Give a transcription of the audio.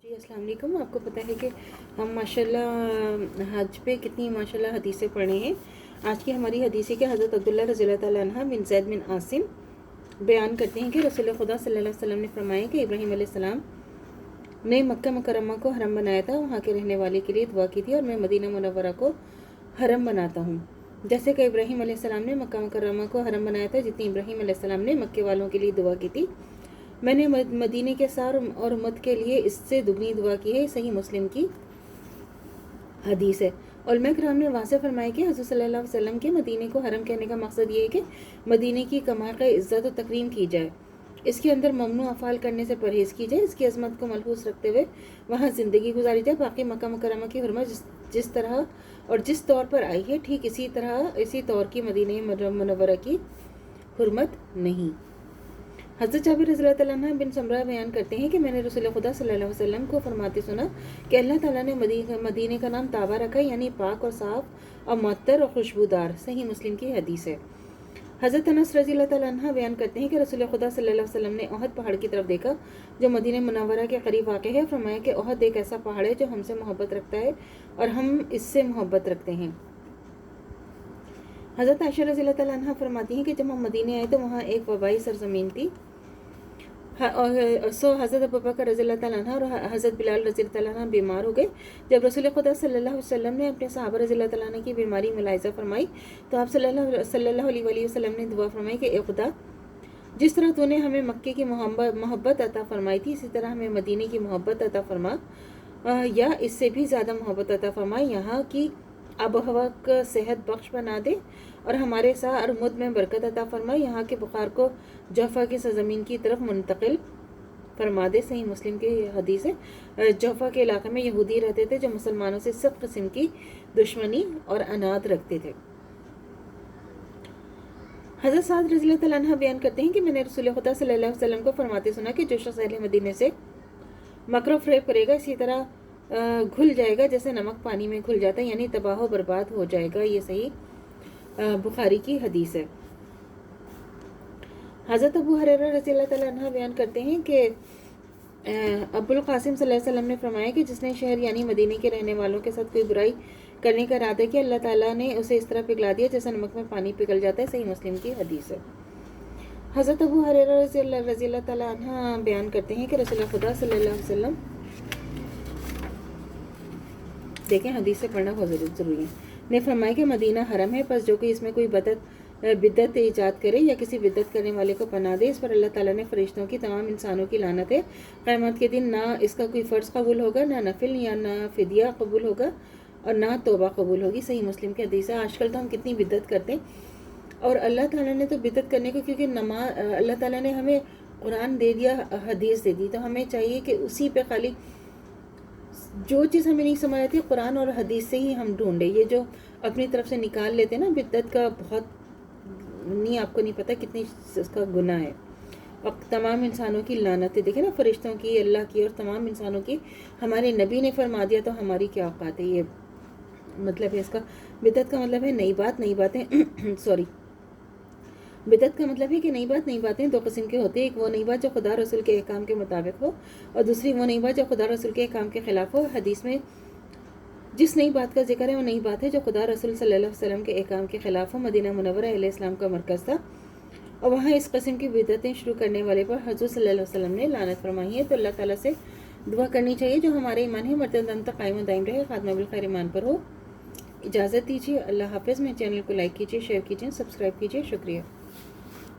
جی السلام علیکم. آپ کو پتہ ہے کہ ہم ماشاءاللہ حج پہ کتنی ماشاءاللہ حدیثیں پڑھے ہیں. آج کی ہماری حدیث ہے کہ حضرت عبداللہ رضی اللہ تعالیٰ عنہ بن زید بن عاصم بیان کرتے ہیں کہ رسول خدا صلی اللہ علیہ وسلم نے فرمایا کہ ابراہیم علیہ السلام نے مکہ مکرمہ کو حرم بنایا تھا, وہاں کے رہنے والے کے لیے دعا کی تھی, اور میں مدینہ منورہ کو حرم بناتا ہوں. جیسے کہ ابراہیم علیہ السلام نے مکہ مکرمہ کو حرم بنایا تھا, جتنی ابراہیم علیہ السلام نے مکے والوں کے لیے دعا کی تھی, میں نے مدینے کے سار اور امت کے لیے اس سے دگنی دعا کی ہے. صحیح مسلم کی حدیث ہے. علماء کرام نے واضح فرمایا کہ حضرت صلی اللہ علیہ وسلم کے مدینے کو حرم کہنے کا مقصد یہ ہے کہ مدینے کی کمال کا عزت و تکریم کی جائے, اس کے اندر ممنوع افعال کرنے سے پرہیز کی جائے, اس کی عظمت کو ملحوظ رکھتے ہوئے وہاں زندگی گزاری جائے. باقی مکہ مکرمہ کی حرمت جس طرح اور جس طور پر آئی ہے, ٹھیک اسی طور کی مدینہ منورہ کی حرمت نہیں. حضرت جابر رضی اللہ تعالیٰ عنہ بن سمرہ بیان کرتے ہیں کہ میں نے رسول خدا صلی اللہ علیہ وسلم کو فرماتے سنا کہ اللہ تعالیٰ نے مدینے کا نام طابہ رکھا, یعنی پاک اور صاف اور معطر اور خوشبودار. صحیح مسلم کی حدیث ہے. حضرت انس رضی اللہ تعالیٰ عنہ بیان کرتے ہیں کہ رسول خدا صلی اللہ علیہ وسلم نے احد پہاڑ کی طرف دیکھا جو مدینہ منورہ کے قریب واقع ہے. فرمایا کہ احد ایک ایسا پہاڑ ہے جو ہم سے محبت رکھتا ہے اور ہم اس سے محبت رکھتے ہیں. حضرت عائشہ رضی اللہ تعالیٰ عنہ فرماتی ہیں کہ جب ہم مدینے آئے تو وہاں ایک وبائی سرزمین تھی. حضرت ابوبکر رضی اللہ تعالیٰ عنہ اور حضرت بلال رضی اللہ تعالیٰ عنہ بیمار ہو گئے. جب رسول خدا صلی اللہ علیہ وسلم نے اپنے صحابہ رضی اللہ تعالیٰ عنہ کی بیماری ملاحظہ فرمائی تو آپ صلی اللہ علیہ وسلم نے دعا فرمائی کہ اے خدا, جس طرح تو نے ہمیں مکے کی محبت عطا فرمائی تھی, اسی طرح ہمیں مدینے کی محبت عطا فرما, یا اس سے بھی زیادہ محبت عطا فرما. یہاں کی آب و ہوا کا صحت بخش بنا دے اور ہمارے سا اور مد میں برکت عطا فرما. یہاں کے بخار کو جوفا کی سرزمین کی طرف منتقل فرما دے. صحیح مسلم کی حدیث ہے. جوفا کے علاقے میں یہودی رہتے تھے جو مسلمانوں سے سخت قسم کی دشمنی اور عناد رکھتے تھے. حضرت سعد رضی اللہ تعالیٰ عنہ بیان کرتے ہیں کہ میں نے رسول خدا صلی اللہ علیہ وسلم کو فرماتے سنا کہ جو شخص اہل مدینے سے مکر و فریب کرے گا اسی طرح گھل جائے گا جیسے نمک پانی میں گھل جاتا ہے, یعنی تباہ و برباد ہو جائے گا. یہ صحیح بخاری کی حدیث ہے. حضرت ابو ہریرہ رضی اللہ تعالیٰ عنہ بیان کرتے ہیں کہ ابو القاسم صلی اللہ علیہ وسلم نے فرمایا کہ جس نے شہر یعنی مدینے کے رہنے والوں کے ساتھ کوئی برائی کرنے کا ارادہ کیا, اللہ تعالیٰ نے اسے اس طرح پگھلا دیا جیسے نمک میں پانی پگھل جاتا ہے. صحیح مسلم کی حدیث ہے. حضرت ابو ہریرہ رضی اللہ تعالیٰ عنہ بیان کرتے ہیں کہ رسول خدا صلی اللہ علیہ وسلم, دیکھیں حدیث سے پڑھنا بہت ضروری ہے, نے فرمایا کہ مدینہ حرم ہے, پس جو کہ اس میں کوئی بدعت ایجاد کرے یا کسی بدعت کرنے والے کو پناہ دے, اس پر اللہ تعالیٰ نے فرشتوں کی تمام انسانوں کی لعنت ہے. قیامت کے دن نہ اس کا کوئی فرض قبول ہوگا, نہ نفل یا نہ فدیہ قبول ہوگا, اور نہ توبہ قبول ہوگی. صحیح مسلم کی حدیث ہے. آج کل تو ہم کتنی بدعت کرتے ہیں, اور اللہ تعالیٰ نے تو بدعت کرنے کو, کیونکہ اللہ تعالیٰ نے ہمیں قرآن دے دیا, حدیث دے دی, تو ہمیں چاہیے کہ اسی پہ خالی جو چیز ہمیں نہیں سمجھ آتی قرآن اور حدیث سے ہی ہم ڈھونڈیں. یہ جو اپنی طرف سے نکال لیتے ہیں نا بدعت کا, بہت نہیں, آپ کو نہیں پتہ کتنی اس کا گناہ ہے, اور تمام انسانوں کی لعنت ہے. دیکھیں نا, فرشتوں کی, اللہ کی, اور تمام انسانوں کی. ہمارے نبی نے فرما دیا تو ہماری کیا اوقات ہے. یہ مطلب ہے اس کا, بدعت کا مطلب ہے نئی باتیں سوری بدعت کا مطلب ہے کہ نئی باتیں دو قسم کے ہوتے ہیں. ایک وہ نئی بات جو خدا رسول کے احکام کے مطابق ہو, اور دوسری وہ نئی بات جو خدا رسول کے احکام کے خلاف ہو. حدیث میں جس نئی بات کا ذکر ہے وہ نئی بات ہے جو خدا رسول صلی اللہ علیہ وسلم کے احکام کے خلاف ہو. مدینہ منورہ علیہ السلام کا مرکز تھا, اور وہاں اس قسم کی بدعتیں شروع کرنے والے پر حضور صلی اللہ علیہ وسلم نے لعنت فرمائی ہے. تو اللہ تعالیٰ سے دعا کرنی چاہیے جو ہمارے ایمان ہے مرتدہ قائم و دائم رہے, خاتمہ بالخیر ایمان پر ہو. اجازت دیجیے, اللہ حافظ. میں چینل کو لائک کیجیے, شیئر کیجیے, سبسکرائب کیجیے. شکریہ.